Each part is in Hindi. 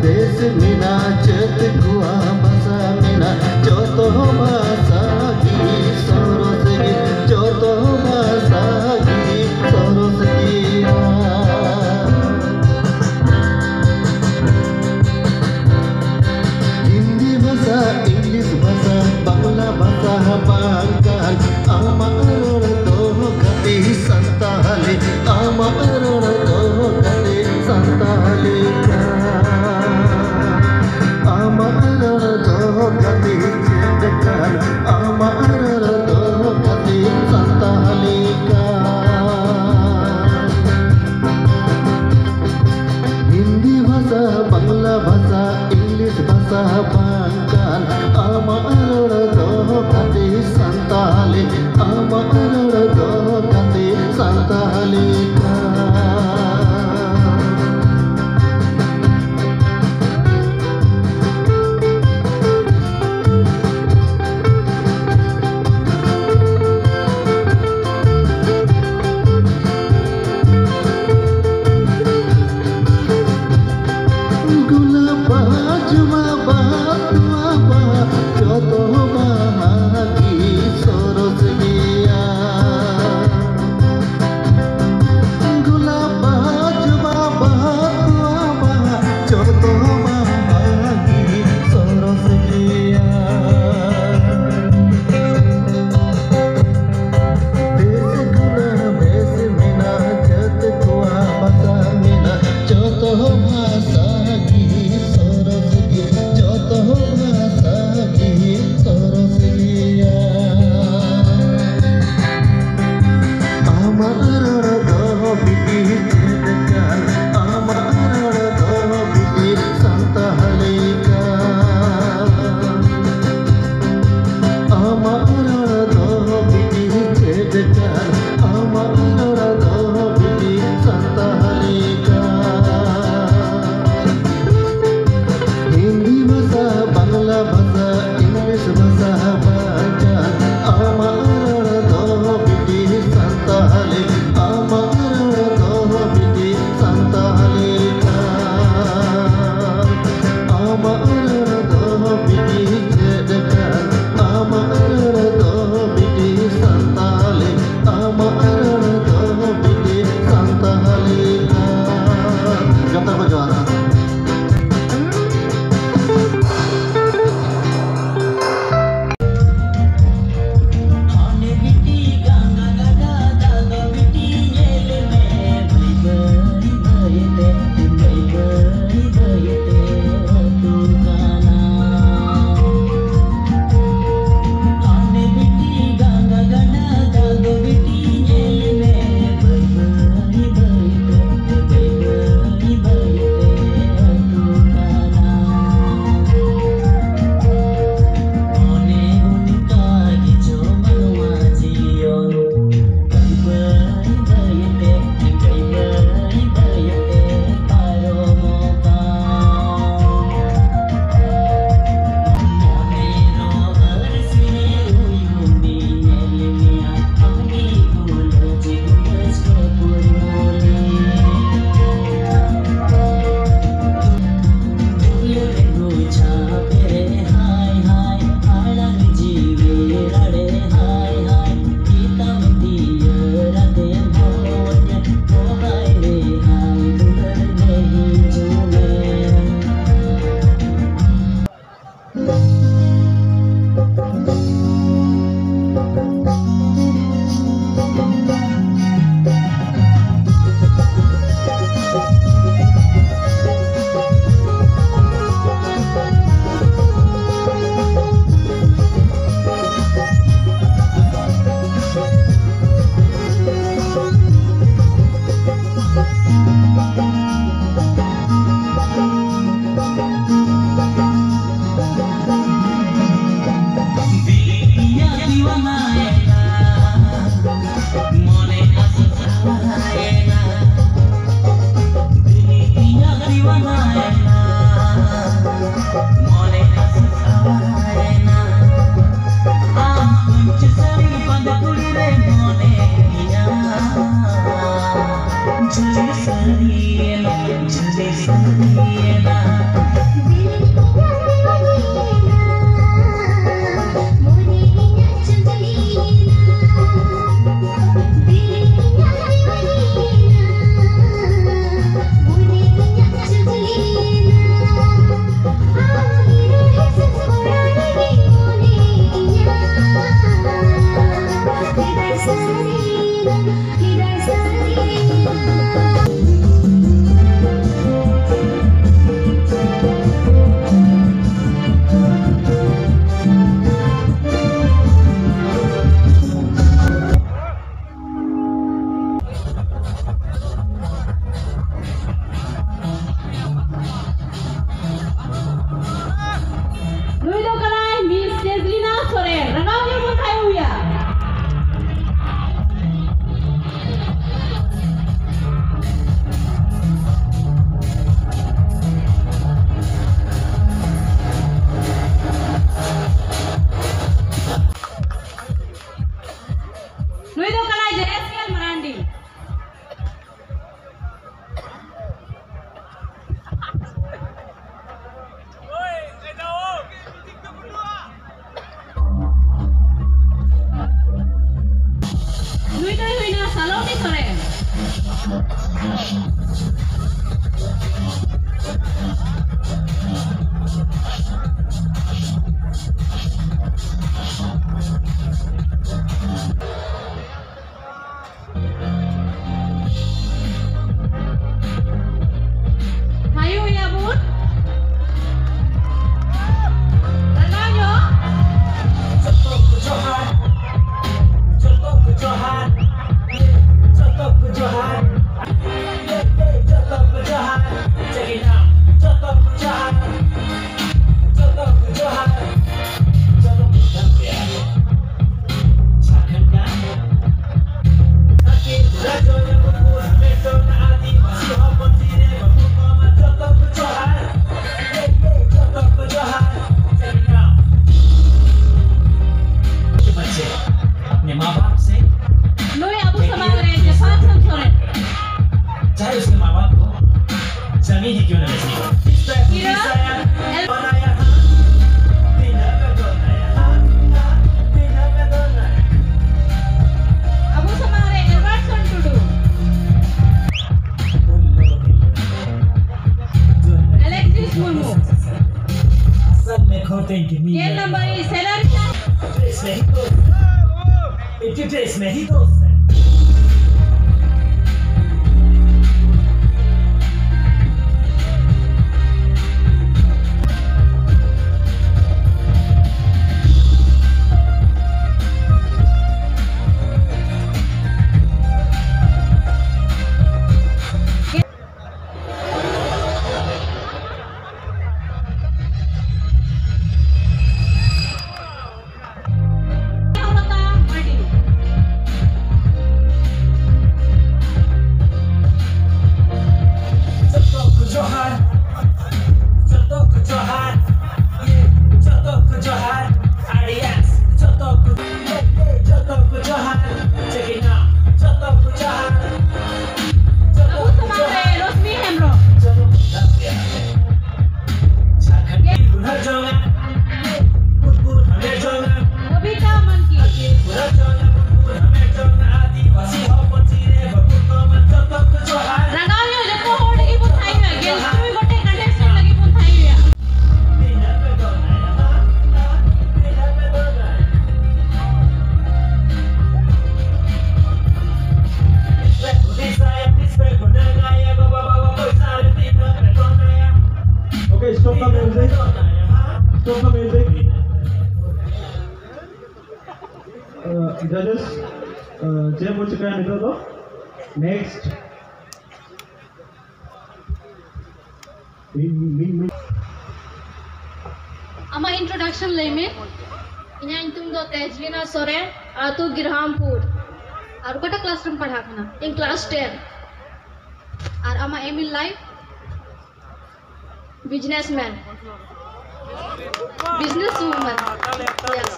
बेस मिना चत कुआ बसा मिना जोतो बासागी सरोसगी जोतो बासागी सरोसगिया हिंदी भाषा इंग्लिश भाषा बांग्ला भाषा बांगाल आमार तो गति संताली आमार तो गति संताली हिंदी भाषा बांग्ला भाषा इंग्लिश भाषा बांगाल आमार दो गति संताली आमार दो गति Santali Jadi sendiri, jadi sendiri. Hayo ya bun. Tanayo. अपने माँ बाप से Loy abu samagre Japan samsore. चाहे उसके माँ बाप को जमीन ही क्यों न बेचनी हो। Kira. Abu samagre Everton to do. Alexis Murmu. सब में खोते हैं कि Ye number is salary. Dress में ही दोस्त है। इनकी ड्रेस में ही दोस्त है। Abu samagre Rosmi Hemro. Babita Manki. Ragavyo joko hode ki pun thai hai. Gel tu gote contestant lagi pun thai hai. Okay, stop the music. Stop the music. Judges, जय हो चुका है मित्रों तो next Ama introduction lay me. Inya intum do Tejlina Soren, Atu Girhampur. Aru kata classroom padha kana in class 10. Ar ama aim in life businessman. Businesswoman. Yes.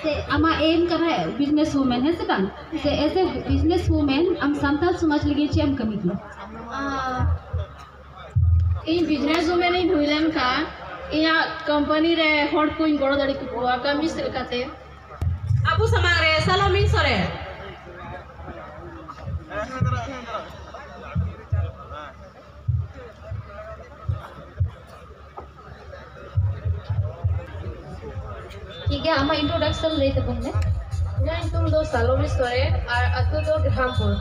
से आमा एम कर है बिजनेस वुमेन है से बांग से ऐसे बिजनेस वुमेन हम संताल समाज लगे चे हम कमी लो In business woman in Huilam ka inya company re hot ko in goro dari ku kami silkate. Abu samagre salamin sore. ठीक है आमा इंट्रोडक्शन ले तो बोलने Inya intum do salamin sore ar atu do Girhampur.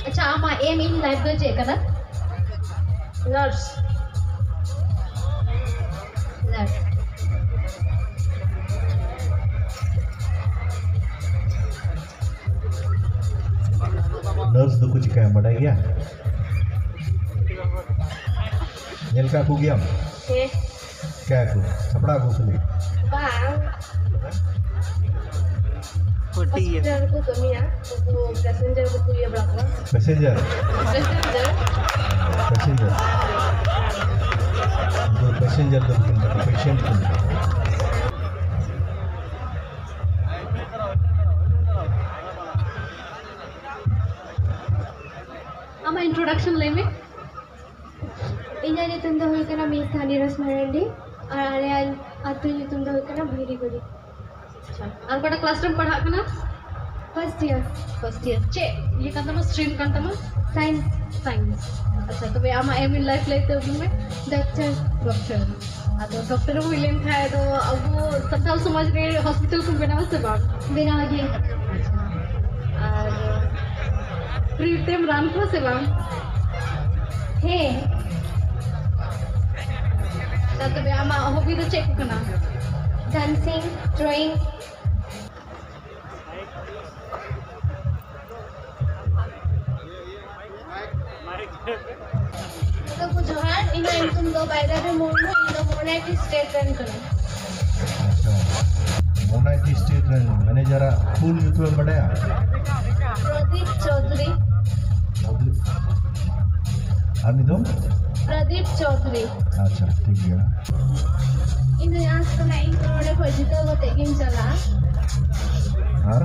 अच्छा आमा एम इन लाइफ का चे करना Nurse. नर्स तो कुछ क्या बढ़ा गया नेल का को गया Okay. क्या को कपड़ा को सुनी Bang. Hospital ko kami ya. Ko passenger ko kuya berapa? Passenger Passenger. Passenger दो पैसेंजर दो पेशेंट आमा इंट्रोडक्शन ले में ᱤᱧᱟᱹᱜ ᱧᱩᱛᱩᱢ ᱫᱚ ᱦᱩᱭᱩᱜ ᱠᱟᱱᱟ ᱢᱤᱥ ᱛᱷᱟᱱᱤ ᱨᱟᱥ ᱢᱟᱨᱟᱱᱰᱤ ᱟᱨ ᱟᱞᱮᱭᱟᱜ ᱟᱹᱛᱩ ᱧᱩᱛᱩᱢ ᱫᱚ ᱦᱩᱭᱩᱜ ᱠᱟᱱᱟ ᱵᱷᱤᱨᱤᱜᱩᱲᱤ अच्छा और कोटा क्लास रे पढ़ा कना फर्स्ट ईयर चे ये kan tama stream kan tama science अच्छा तो आमा एम इन लाइफ लेते हो में डॉक्टर आदो डॉक्टर हो लेन खाए तो अब संथाल समाज रे हॉस्पिटल को बनाव से बाग बिना आगे और फ्री टाइम रान को से बाग हे तो आमा हॉबी तो चेक करना डांसिंग ड्राइंग तो कुछ हार इन तुम दो बायरा रे मोनो इन मोनाइट स्टेट रन करो अच्छा मोनाइट state run manager full YouTube बढ़ाया प्रदीप चौधरी आमी दो प्रदीप चौधरी अच्छा ठीक है इन आज तो मैं इन करोड़े खोजितो होते गेम चला और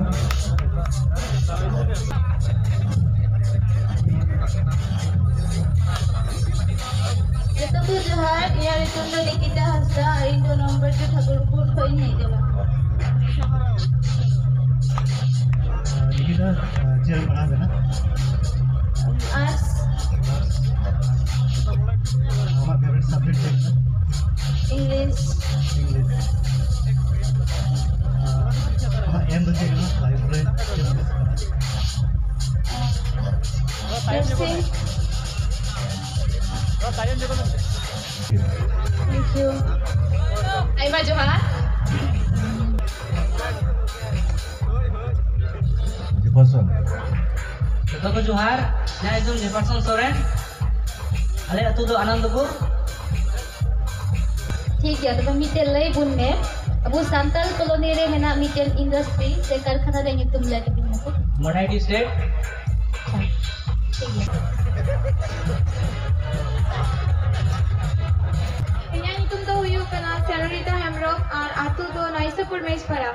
ये तो कुछ हार यार तुम तो निकिता हंसता इन दो नंबर जो ठाकुरपुर कोई नहीं देला निकिता जेल बना देना आर्ट्स हमारा फेवरेट सब्जेक्ट है इंग्लिश हमारा एम बचे ना लाइब्रेरी नर्सिंग थैंक यू आई बा जोहार Jefferson Joko ko Johar, na itong Jefferson Soren. Ale atu do Anandapur. ठीक है तो मिटेल लई बुन में अब सांताल कॉलोनी रे मेना मिटेल इंडस्ट्री से कारखाना रे तुम लेके बिन को Monaiti State. इन्हें तुम तो हुई कना सैलरी तो हमरो और आतु तो नाइसपुर में इस पड़ा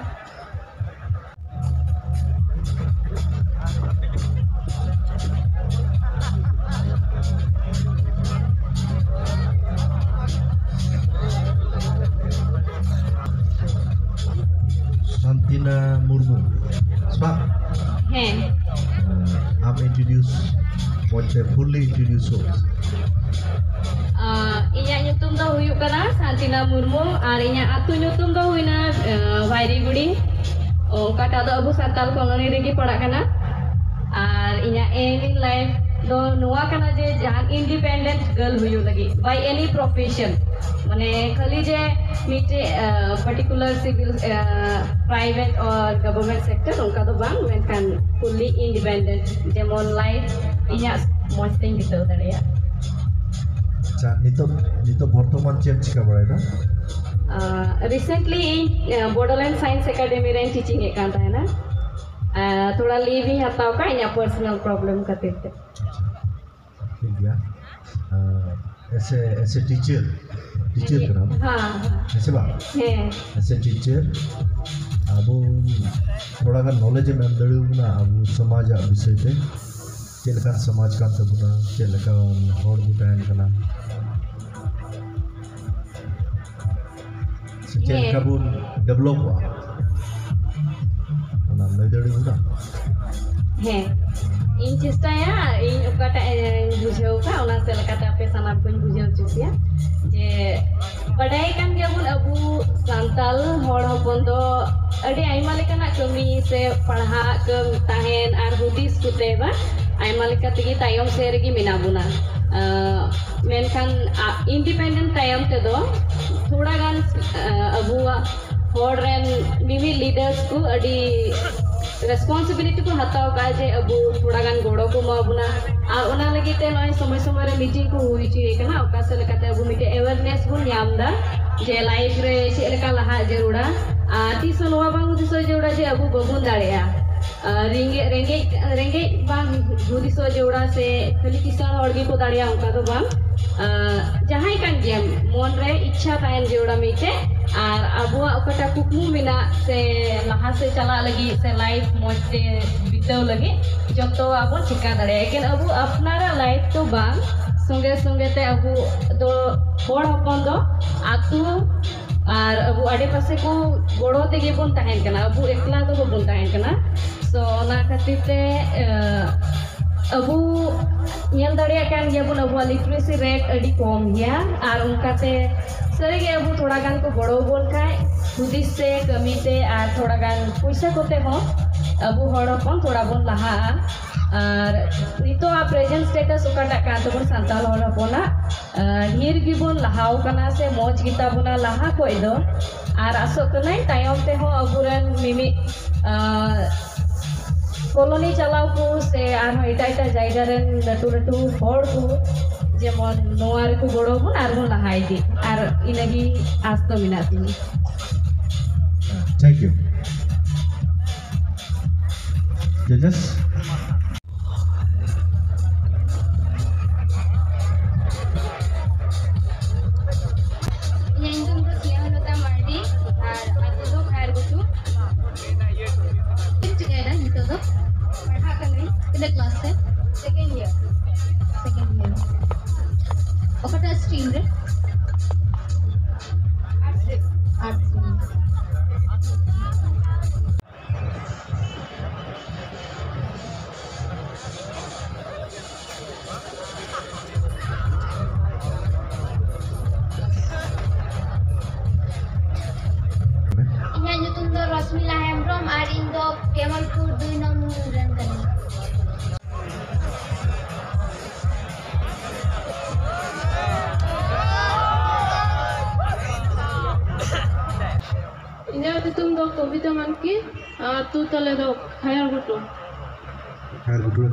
Santina Murmu Spak हैं I'm introduce what they fully introduce us inya nyutum do huyuk kana Santina Murmu ar inya atu nyutum do huina Wairigudi kata do abu santal koloni regi padak kana ar inya aim in life do nuwa kana je jahan independent girl huyu lagi by any profession mane khali je mite particular civil private or government sector onka do bang menkan fully independent jemon life inya moj ting gitu darea अच्छा नितो वर्तमान चेक चिका बड़ा था रिसेंटली बॉर्डरलैंड साइंस एकेडमी रे टीचिंग एक कांता है ना थोड़ा लीव ही हताओ का या पर्सनल प्रॉब्लम खातिर थे ठीक है ऐसे टीचर करा हाँ ऐसे बात है ऐसे टीचर अब थोड़ा का नॉलेज में अंदर ना अब समाज विषय पे चलकर समाज का तबना चलकर हॉर बुटाइन करना चलकर वो डेवलप हुआ ना नजर उड़ा है इन चेष्टा या इन उकाटा बुझाव का उना से लकाता पे सनाम को बुझाव चुकिया जे बड़ाई kan dia pun abu santal hor hopon do adi aima lekana kami se padha ke tahen ar hudis kute ba aima lekati gi tayom se regi minabuna menkan independent tayom te do thoda gan abu hor ren mimi leaders ku adi responsibility को हताओ का जे अब थोड़ा गान गोड़ो को माबुना और उना लगी ते नय समय समय रे मीटिंग को हुई ची कना ओका से लकाते अब मिटे अवेयरनेस बुन यामदा जे लाइफ रे से लका लहा जरूरा तीस नोवा बांग दिसो जरूरा जे अब बबुन दाड़िया रेंगे बांग हुदिसो जरूरा से खाली किसान हड़गी को दाड़िया ओका तो बांग जहां कान गेम मन रे इच्छा तायन जरूरा मिटे और अबुआ ओकटा कुकमु मिना से लहा से चला लगी से लाइफ मौज से बिताव लगी जब तो अब चिका दड़े लेकिन अब अपनारा लाइफ तो बांग संगे संगे ते अब दो होड़ हपन दो आतु और अब आडे पासे को गोड़ो तेगे बोन तहन कना अब एकला तो बोन तहन कना सो ना खातिर ते अब nyel dari kan dia pun abu literacy rate adi kom ya ar unkate sare ge abu thoda gan ko godo bon khai hudis se kami te ar thoda gan puisa kote ho abu hor hopon thoda bon laha ar nito a present status okata kan to bon santal hor hopona hir gi bon lahau kana se moj gita bona laha ko edo ar asok kanai tayom te ho aburan mimi koloni chalao ko se arho eta jaiga ren latu hor ko jemon noar ko godo bon ar bon lahai di ar inagi asto minati. Thank you. Judges. Yang itu untuk siang nota mardi, atau do khair butuh. Ini juga ada gitu tuh. Mereka kan ini kita kelasnya second year. Apa dah stream deh? Art stream. Inya nyutung do Rosmila Hemrom ar indo Kemalpur 2 nang Rangani. Inya nyutung do Kavita Manki tu tale do khayar gutu. Khair butuh